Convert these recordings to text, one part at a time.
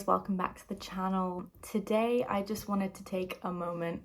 guys, welcome back to the channel. Today I just wanted to take a moment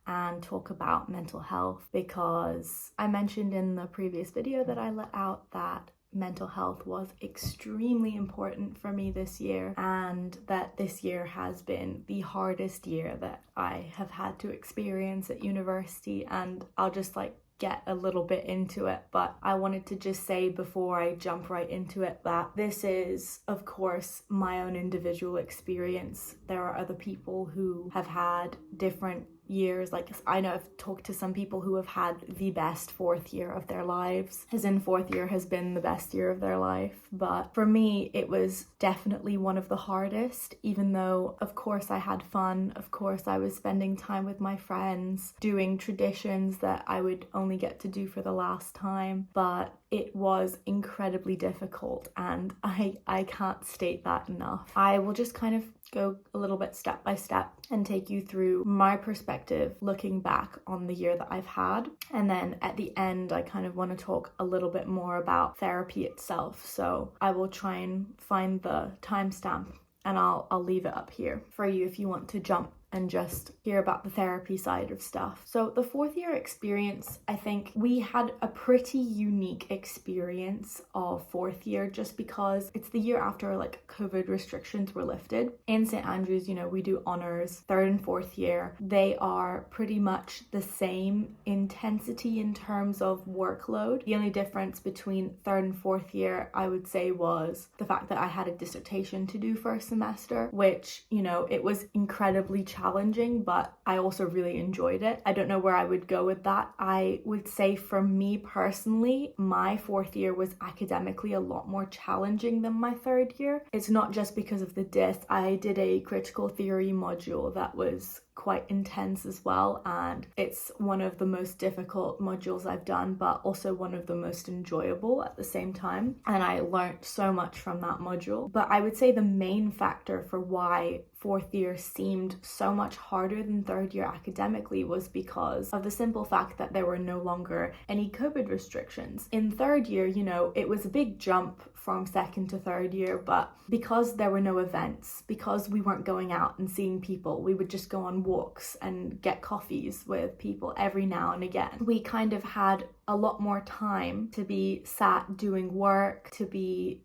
and talk about mental health because I mentioned in the previous video that I let out that mental health was extremely important for me this year, and that this year has been the hardest year that I have had to experience at university. And I'll just get a little bit into it, but I wanted to just say before I jump right into it that this is, of course, my own individual experience. There are other people who have had different years. I know I've talked to some people who have had the best fourth year of their lives, as in fourth year has been the best year of their life. But for me, it was definitely one of the hardest, even though of course I had fun. Of course I was spending time with my friends, doing traditions that I would only get to do for the last time, but it was incredibly difficult, and I can't state that enough. I will just kind of go a little bit step by step and take you through my perspective looking back on the year that I've had, and then at the end I kind of want to talk a little bit more about therapy itself. So I will try and find the timestamp and I'll leave it up here for you if you want to jump and just hear about the therapy side of stuff. So the fourth year experience, I think we had a pretty unique experience of fourth year just because it's the year after COVID restrictions were lifted. In St. Andrews, we do honours, third and fourth year. They are pretty much the same intensity in terms of workload. The only difference between third and fourth year, I would say, was the fact that I had a dissertation to do first semester, which, it was incredibly challenging, but I also really enjoyed it. I don't know where I would go with that. I would say for me personally, my fourth year was academically a lot more challenging than my third year. It's not just because of the diss. I did a critical theory module that was quite intense as well, and it's one of the most difficult modules I've done, but also one of the most enjoyable at the same time, and I learned so much from that module. But I would say the main factor for why fourth year seemed so much harder than third year academically was because of the simple fact that there were no longer any COVID restrictions. In third year, it was a big jump from second to third year, but because there were no events, because we weren't going out and seeing people, we would just go on walks and get coffees with people every now and again. We kind of had a lot more time to be sat doing work, to be,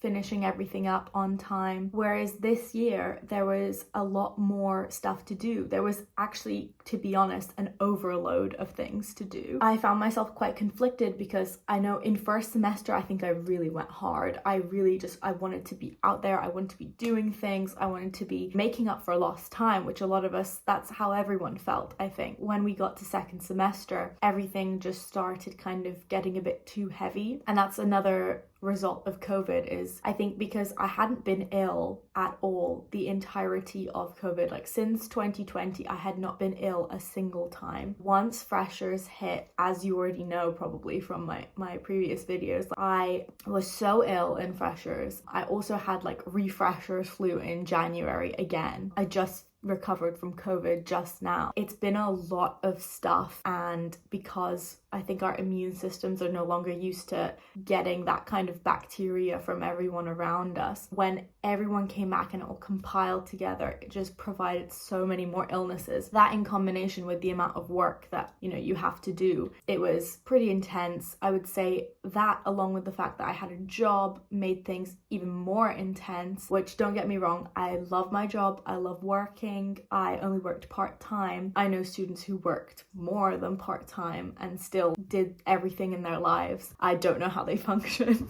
finishing everything up on time. Whereas this year, there was a lot more stuff to do. There was actually, to be honest, an overload of things to do. I found myself quite conflicted because I know in first semester, I think I really went hard. I wanted to be out there. I wanted to be doing things. I wanted to be making up for lost time, which a lot of us, that's how everyone felt, I think. When we got to second semester, everything just started kind of getting a bit too heavy. And that's another result of COVID, is I think because I hadn't been ill at all the entirety of COVID. Since 2020, I had not been ill a single time. Once freshers hit, as you already know probably from my previous videos, I was so ill in freshers. I also had refreshers flu in January again. I just recovered from COVID just now. It's been a lot of stuff, and because I think our immune systems are no longer used to getting that kind of bacteria from everyone around us, when everyone came back and it all compiled together, it just provided so many more illnesses. That in combination with the amount of work that you have to do, it was pretty intense. I would say that, along with the fact that I had a job, made things even more intense, which, don't get me wrong, I love my job, I love working. I only worked part-time. I know students who worked more than part-time and still did everything in their lives. I don't know how they function.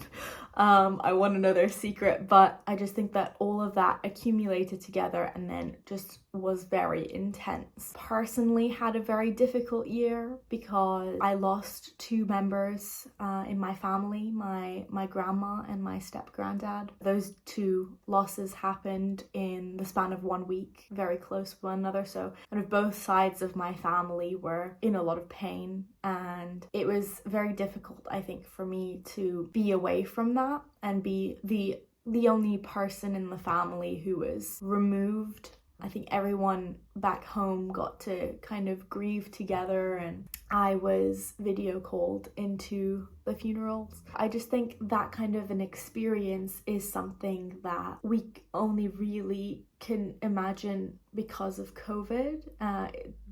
I want to know their secret, but I just think that all of that accumulated together and then just was very intense. Personally, had a very difficult year because I lost two members in my family, my grandma and my step-granddad. Those two losses happened in the span of 1 week, very close to one another. So kind of both sides of my family were in a lot of pain, and it was very difficult, I think, for me to be away from that and be the only person in the family who was removed I think everyone back home got to kind of grieve together, and I was video called into the funerals. I just think that kind of an experience is something that we only really can imagine because of COVID.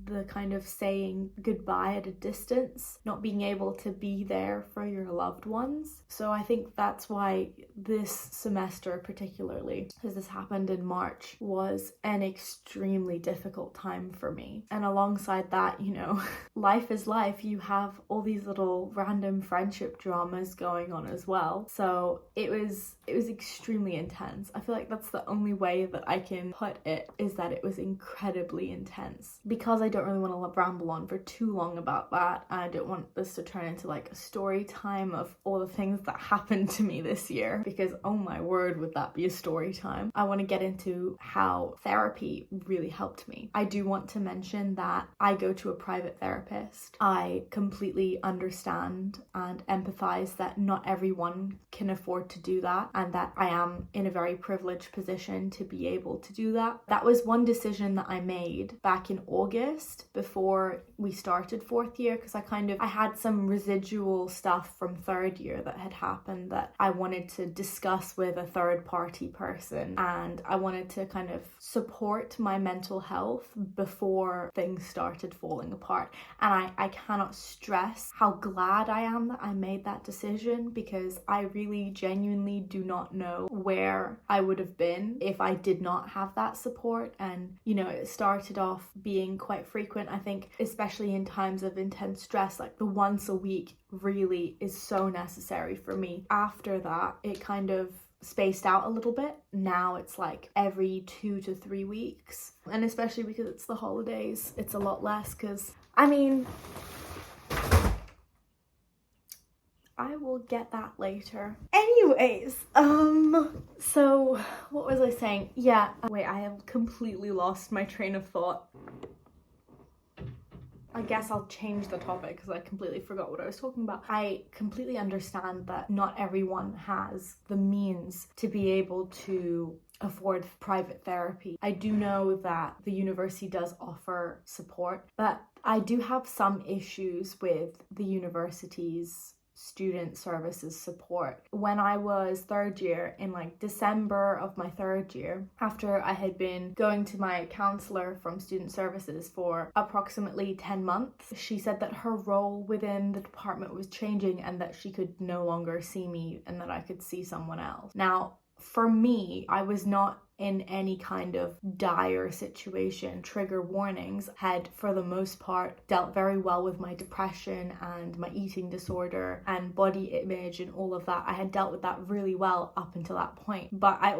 The kind of saying goodbye at a distance, not being able to be there for your loved ones. So I think that's why this semester particularly, because this happened in March, was an extremely difficult time for me. And alongside that, you know, life is life. You have all these little random friendship dramas going on as well. So it was extremely intense. I feel like that's the only way that I can put it, is that it was incredibly intense. Because I don't really want to ramble on for too long about that, I don't want this to turn into like a story time of all the things that happened to me this year, because oh my word, would that be a story time. I want to get into how therapy really helped me. I do want to mention that I go to a private therapist. I completely understand and empathize that not everyone can afford to do that, and that I am in a very privileged position to be able to do that. That was one decision that I made back in August before we started fourth year, because I had some residual stuff from third year that had happened that I wanted to discuss with a third party person, and I wanted to kind of support my mental health before things started falling apart. And I cannot stress how glad I am that I made that decision, because I really genuinely do not know where I would have been if I did not have that support. And you know, it started off being quite frequent. I think especially in times of intense stress, like the once a week really is so necessary for me. After that, it kind of spaced out a little bit. Now it's like every 2 to 3 weeks, and especially because it's the holidays, it's a lot less, because I mean, I will get that later. Anyways, so what was I saying? Yeah, wait, I have completely lost my train of thought. I guess I'll change the topic because I completely forgot what I was talking about. I completely understand that not everyone has the means to be able to afford private therapy. I do know that the university does offer support, but I do have some issues with the university's student services support. When I was third year, in like December of my third year, after I had been going to my counselor from student services for approximately 10 months, she said that her role within the department was changing and that she could no longer see me and that I could see someone else. Now, for me, I was not in any kind of dire situation. Trigger warnings. Had, for the most part, dealt very well with my depression and my eating disorder and body image and all of that. I had dealt with that really well up until that point. But I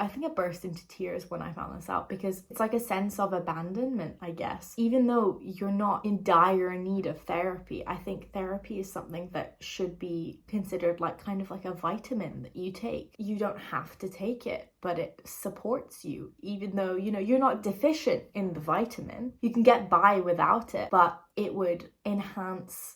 think I burst into tears when I found this out, because it's like a sense of abandonment, I guess. Even though you're not in dire need of therapy, I think therapy is something that should be considered like kind of like a vitamin that you take. You don't have to take it, but it supports you, even though, you know, you're not deficient in the vitamin. You can get by without it, but it would enhance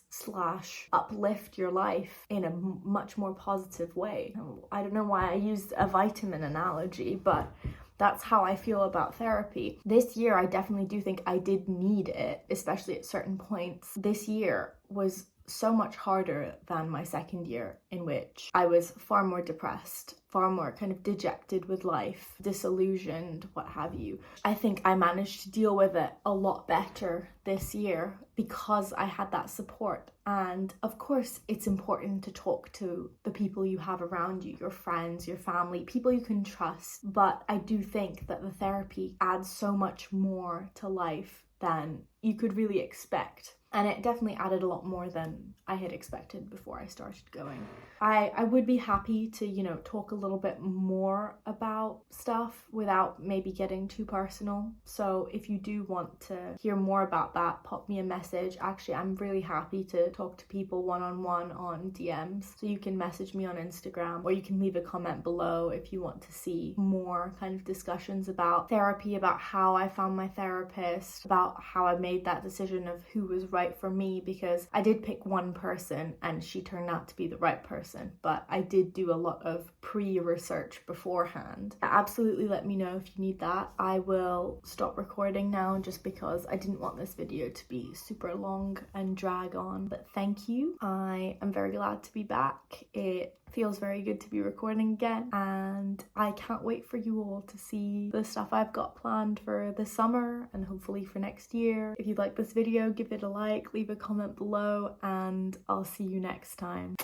/ uplift your life in a much more positive way. I don't know why I used a vitamin analogy, but that's how I feel about therapy. This year, I definitely do think I did need it, especially at certain points. This year was so much harder than my second year, in which I was far more depressed, far more kind of dejected with life, disillusioned, what have you. I think I managed to deal with it a lot better this year because I had that support. And of course, it's important to talk to the people you have around you, your friends, your family, people you can trust. But I do think that the therapy adds so much more to life than you could really expect. And it definitely added a lot more than I had expected before I started going. I would be happy to, you know, talk a little bit more about stuff without maybe getting too personal. So if you do want to hear more about that, pop me a message. Actually, I'm really happy to talk to people one-on-one on DMs. So you can message me on Instagram, or you can leave a comment below if you want to see more kind of discussions about therapy, about how I found my therapist, about about how I made that decision of who was right for me, because I did pick one person and she turned out to be the right person, but I did do a lot of pre-research beforehand. Absolutely let me know if you need that. I will stop recording now just because I didn't want this video to be super long and drag on, but thank you. I am very glad to be back. It feels very good to be recording again, and I can't wait for you all to see the stuff I've got planned for the summer and hopefully for next year. If you like this video, give it a like, leave a comment below, and I'll see you next time.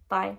Bye.